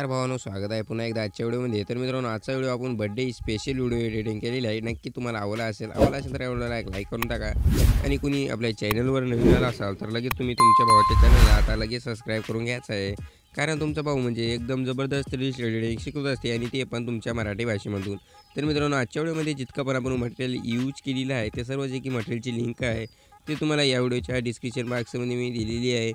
नमस्कार भावांनो, स्वागत आहे पुन्हा एकदा आजच्या व्हिडिओमध्ये. तर मित्रांनो, आजचा व्हिडिओ आपण बर्थडे स्पेशल व्हिडिओ एडिटिंग केलेला आहे. नक्की तुम्हाला आवडला असेल तर या व्हिडिओला एक लाईक करून टाका. आणि कुणी आपल्या चॅनलवर नवीन आला असाल तर लगेच तुम्ही तुमच्या भावाच्या चॅनलला आता लगेच सबस्क्राईब करून घ्यायचं आहे. कारण तुमचा भाऊ म्हणजे एकदम जबरदस्त रील्स एडिटिंग शिकवत असते आणि ते पण तुमच्या मराठी भाषेमधून. तर मित्रांनो, आजच्या व्हिडिओमध्ये जितकं पण आपण मटेरियल यूज केलेलं आहे ते सर्व जे की मटेरियलची लिंक आहे ते तुम्हाला या व्हिडिओच्या डिस्क्रिप्शन बॉक्समध्ये मी दिलेली आहे.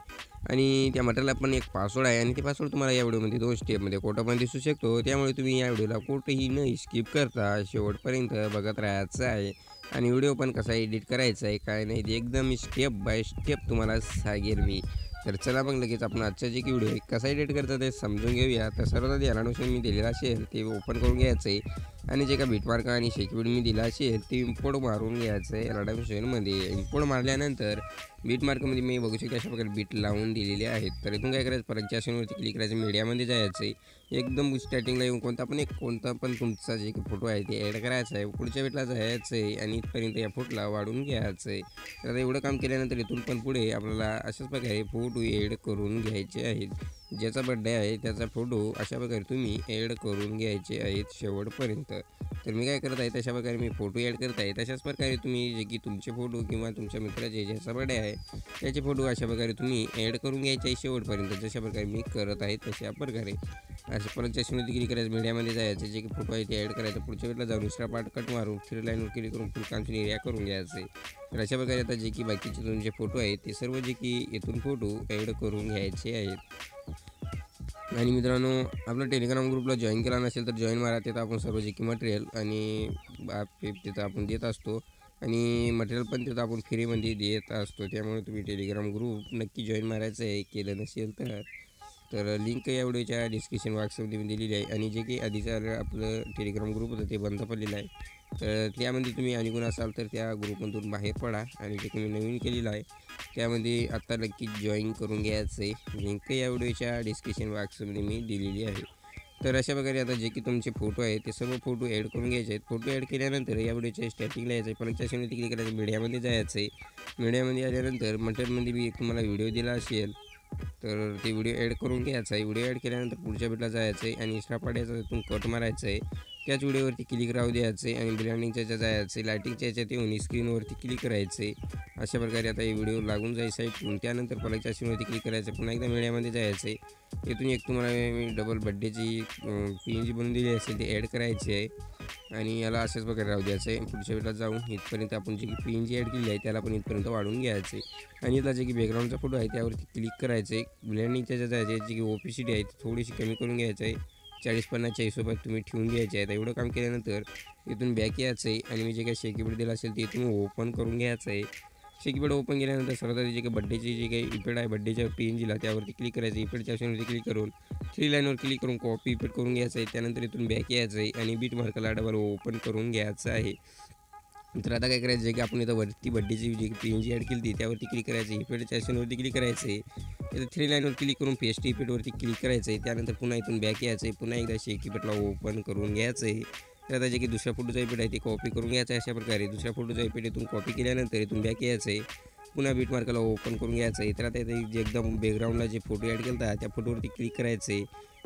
आणि त्या मटेरियलला पण एक पासवर्ड आहे आणि ते पासवर्ड तुम्हाला या व्हिडिओमध्ये 2 स्टेपमध्ये कोठं पण दिसू शकतो. त्यामुळे तुम्ही या व्हिडिओला कुठेही न स्किप करता शेवटपर्यंत बघत राहायचं आहे. आणि व्हिडिओ पण कसा एडिट करायचा आहे काय नाही ते एकदम स्टेप बाय स्टेप तुम्हाला सांगेल मी. तर चला मग लगेच आपण आजचा जे की व्हिडिओ आहे कसा एडिट करता ते समजून घेऊया. तर सर्वात ध्यानानुसार मी दिलेला असेल ते ओपन करून घ्यायचं आहे. आणि जे का बीटमार्क आणि शेकीबीट मी दिला असेल ते इम्पोर्ट मारून घ्यायचं आहे रडामिशनमध्ये. इम्पोर्ट मारल्यानंतर बीटमार्कमध्ये मी बघू शकतो अशा प्रकारे बीट लावून दिलेले आहेत. तर इथून काय करायचं, परतच्या ऑप्शनवरती क्लिक करायचं, मीडियामध्ये जायचं आहे. एकदम स्टार्टिंगला येऊन कोणता पण तुमचा जे फोटो आहे ते ॲड करायचा आहे. पुढच्या बीटला जायचं आहे आणि इथपर्यंत या फोटोला वाढून घ्यायचं आहे. तर आता एवढं काम केल्यानंतर इथून पण पुढे आपल्याला अशाच प्रकारे फोटो ॲड करून घ्यायचे आहेत. ज्याचा बड्डे आहे त्याचा फोटो अशा प्रकारे तुम्ही ॲड करून घ्यायचे आहेत शेवटपर्यंत. तर मी काय करत आहे तशा प्रकारे मी फोटो ॲड करत आहे. तशाच प्रकारे तुम्ही जे की तुमचे फोटो किंवा तुमच्या मित्राचे ज्याचा बड्डे आहे त्याचे फोटो अशा प्रकारे तुम्ही ॲड करून घ्यायचे आहे शेवटपर्यंत. जशा प्रकारे मी करत आहे तशा प्रकारे अशा परत चष्मेमध्ये क्लिक करायचं, मीडियामध्ये जायचं, जे की फोटो आहे ते ॲड करायचं. पुढच्या वेळेला जाऊन दुसरा पार्ट कट मारून 3 लाईनवर क्लिक करून फुल काम एरिया करून घ्यायचं आहे. तर अशा प्रकारे आता जे की बाकीचे तुमचे फोटो आहेत ते सर्व जे की इथून फोटो ॲड करून घ्यायचे आहेत. आणि मित्रांनो, आपला टेलिग्राम ग्रुपला जॉईन केला नसेल तर जॉईन मारा. तिथं आपण सर्व जे की मटेरियल आणि तिथं आपण देत असतो आणि मटेरियल पण तिथं आपण फ्रीमध्ये देत असतो. त्यामुळे तुम्ही टेलिग्राम ग्रुप नक्की जॉईन मारायचं आहे केलं नसेल तर लिंक या व्हिडिओच्या डिस्क्रिप्शन बॉक्समध्ये मी दिलेली आहे. आणि जे की आधीचं आपलं टेलिग्राम ग्रुप होतं ते बंद पडलेलं आहे. तर त्यामध्ये तुम्ही आणि कोण असाल तर त्या ग्रुपमधून बाहेर पडा आणि जे तुम्ही नवीन केलेलं आहे त्यामध्ये आत्ता नक्की जॉईन करून घ्यायचं आहे. लिंक या व्हिडिओच्या डिस्क्रिप्शन बॉक्समध्ये मी दिलेली आहे. तर अशा प्रकारे आता जे की तुमचे फोटो आहेत ते सर्व फोटो ॲड करून घ्यायचे आहेत. फोटो ॲड केल्यानंतर या व्हिडिओच्या स्टार्टिंगला यायचं आहे, परत त्याच्यामध्ये क्लिक करायचं, मीडियामध्ये जायचं आहे. मीडियामध्ये आल्यानंतर मटेरियलमध्ये मी एक तुम्हाला व्हिडिओ दिला असेल तर ते व्हिडिओ ॲड करून घ्यायचा आहे. व्हिडिओ ॲड केल्यानंतर पुढच्या बीटला जायचं आहे आणि एक्स्ट्रा पाड्याचा तिथून कट मारायचं आहे. त्याच व्हिडिओवरती क्लिक राहू द्यायचं आहे आणि ब्लँडिंगच्या याच्यात जायचं आहे. लायटिंगच्या याच्यात येऊन स्क्रीनवरती क्लिक करायचं आहे. अशा प्रकारे आता हे व्हिडिओ लागून जायचं आहे. त्यानंतर परतच्या ऑप्शनवरती क्लिक करायचं, पुन्हा एकदा मीडियामध्ये जायचं आहे. इथून एक तुम्हाला मी डबल बड्डेची PNG बनवून दिली असेल ते ॲड करायची आहे आणि याला अशाच प्रकारे राहू द्यायचं आहे. पुढच्या वेळेला जाऊन इथपर्यंत आपण जी PNG ॲड केली आहे त्याला पण इथपर्यंत वाढून घ्यायचं आहे. आणि इथला जे की बॅकग्राऊंडचा फोटो आहे त्यावरती क्लिक करायचं आहे. ब्लँडिंगच्या याच्यात जायचं आहे, जी की ओपिसिटी आहे ती थोडीशी कमी करून घ्यायचं आहे. 40-50च्या हिशोबात तुम्ही ठेवून घ्यायचे आहे. एवढं काम केल्यानंतर इथून बॅक यायचं आहे आणि मी जे काही शेकीबीट दिलं असेल ते इथून ओपन करून घ्यायचं आहे. शेकीबीट ओपन केल्यानंतर सर्वात आधी जे काही बड्डेची जे काही इफेक्ट आहे बड्डेच्या PNGला त्यावरती क्लिक करायचं. इफेक्टच्या ऑप्शनवरती क्लिक करून 3 लाईनवर क्लिक करून कॉपी इफेक्ट करून घ्यायचं आहे. त्यानंतर इथून बॅक यायचं आहे आणि बीट मार्कला डबल ओपन करून घ्यायचं आहे. तर आता काय करायचं आहे की आपण इथं वरती बड्डेची जी PNG ॲड केली त्यावरती क्लिक करायचं, इफेक्टच्या ऑप्शनवरती क्लिक करायचं आहे. इथं 3 लाईनवर क्लिक करून पेस्ट इफेक्टवरती क्लिक करायचं आहे. त्यानंतर पुन्हा इथून बॅक यायचं आहे, पुन्हा एकदा शेक इफेक्टला ओपन करून घ्यायचं आहे. तर आता जे की दुसऱ्या फोटोचा इफेक्ट आहे ते कॉपी करून घ्यायचं आहे. अशा प्रकारे दुसऱ्या फोटोचा इफेक्ट इथून कॉपी केल्यानंतर इथून बॅक यायचं आहे, पुन्हा बीट मार्कला ओपन करून घ्यायचं आहे. तर आता इथे जे एकदम बॅकग्राऊंडला जे फोटो ॲड केला त्या फोटोवरती क्लिक करायचं आहे.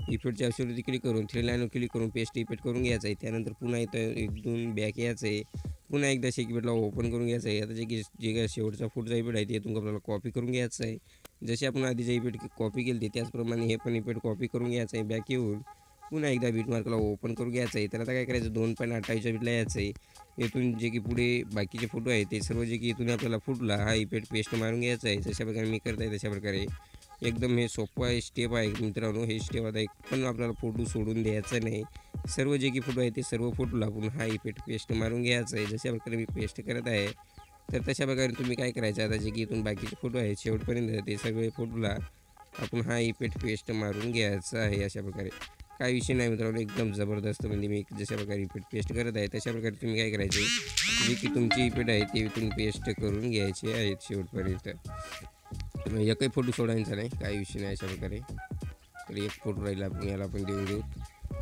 इफेक्टच्या ऑप्शनवरती क्लिक करून 3 लाईनवर क्लिक करून पेस्ट इफेक्ट करून घ्यायचं आहे. त्यानंतर पुन्हा इथं इथून बॅक यायचं आहे, पुन्हा एकदा शेक इफेक्टला ओपन करून घ्यायचं आहे. आता जे काय शेवटचा फोटोचा इफेक्ट आहे ते इथून आपल्याला कॉपी करून घ्यायचं आहे. जसे आपण आधीचे इफेक्ट कॉपी केले त्याचप्रमाणे हे पण इफेक्ट कॉपी करून घ्यायचं आहे. बॅक येऊन पुन्हा एकदा बीट मार्कला ओपन करून घ्यायचं आहे. तर आता काय करायचं, 2.28च्या बीटला यायचं आहे. इथून जे की पुढे बाकीचे फोटो आहे ते सर्व जे की इथून आपल्याला फुटला हा इफेक्ट पेस्ट मारून घ्यायचा आहे. जशा प्रकारे मी करत आहे तशा प्रकारे एकदम हे सोपं आहे स्टेप आहे मित्रांनो. हे स्टेप आता एक पण आपल्याला फोटो सोडून द्यायचा नाही. सर्व जे की फोटो आहे ते सर्व फोटोला आपण हा इफेक्ट पेस्ट मारून घ्यायचा आहे. जशा प्रकारे मी पेस्ट करत आहे तर तशा प्रकारे तुम्ही काय करायचं, आता जे की इथून बाकीचे फोटो आहेत शेवटपर्यंत ते सगळे फोटोला आपण हा इफेक्ट पेस्ट मारून घ्यायचा आहे. अशा प्रकारे काही विषय नाही मित्रांनो, एकदम जबरदस्त. म्हणजे मी जशा प्रकारे इफेक्ट पेस्ट करत आहे तशा प्रकारे तुम्ही काय करायचे, जे की तुमची इफेक्ट आहे ते इथून पेस्ट करून घ्यायचे आहेत शेवटपर्यंत. एकही फोटो सोडायचा नाही, काही विषय नाही. अशा प्रकारे तर एक फोटो राहिला आपण याला आपण देऊन देऊ.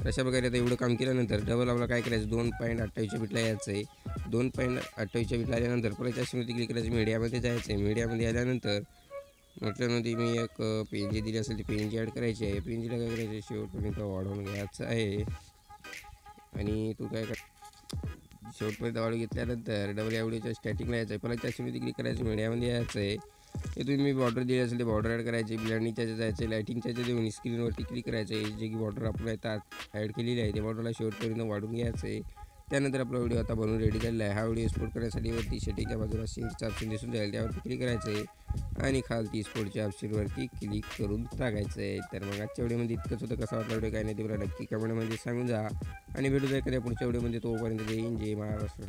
अशा प्रकारे आता एवढं काम केल्यानंतर डबल आपल्याला काय करायचं, 2.28च्या बीटला यायचं आहे. 2.28च्या बीटला आल्यानंतर परत स्मृती क्लिक करायची, मीडियामध्ये जायचं आहे. मीडियामध्ये आल्यानंतर नोटमध्ये मी एक PNG दिली असेल ती PNG ॲड करायची आहे. PNGला काय करायचं आहे शेवटपर्यंत वाढवून घ्यायचं आहे आणि तू काय कर शेवटपर्यंत वाढवून घेतल्यानंतर डबल या व्हिडिओच्या स्टॅटिंगला यायचं आहे. पहिला त्याच्यामध्ये क्लिक करायचं मीडियामध्ये यायचं आहे. हे तुम्ही बॉर्डर दिली असेल ते बॉर्डर ॲड करायचे. ब्लँडिंगच्या जायचं आहे लायटिंगच्या देऊन स्क्रीनवरती क्लिक करायचं आहे. जे की बॉर्डर आपण आता ॲड केलेली आहे ते बॉर्डरला शेवटपर्यंत वाढून घ्यायचं आहे. त्यानंतर आपला व्हिडिओ आता बनवून रेडी झालेला आहे. हा व्हिडिओ एक्सपोर्ट करण्यासाठी वरती सेटिंगच्या बाजूला शेअरचं ऑप्शन दिसून जाईल त्यावरती क्लिक करायचं आहे आणि खालती एक्सपोर्टच्या ऑप्शनवरती क्लिक करून टाकायचं आहे. तर मग आजच्या व्हिडिओमध्ये इतकंच होतं. कसा वाटला व्हिडिओ काय नाही ते मला नक्की कमेंटमध्ये सांगून जा आणि भेटू एखाद्या पुढच्या व्हिडिओमध्ये. तोपर्यंत जय हिंद जय महाराष्ट्र.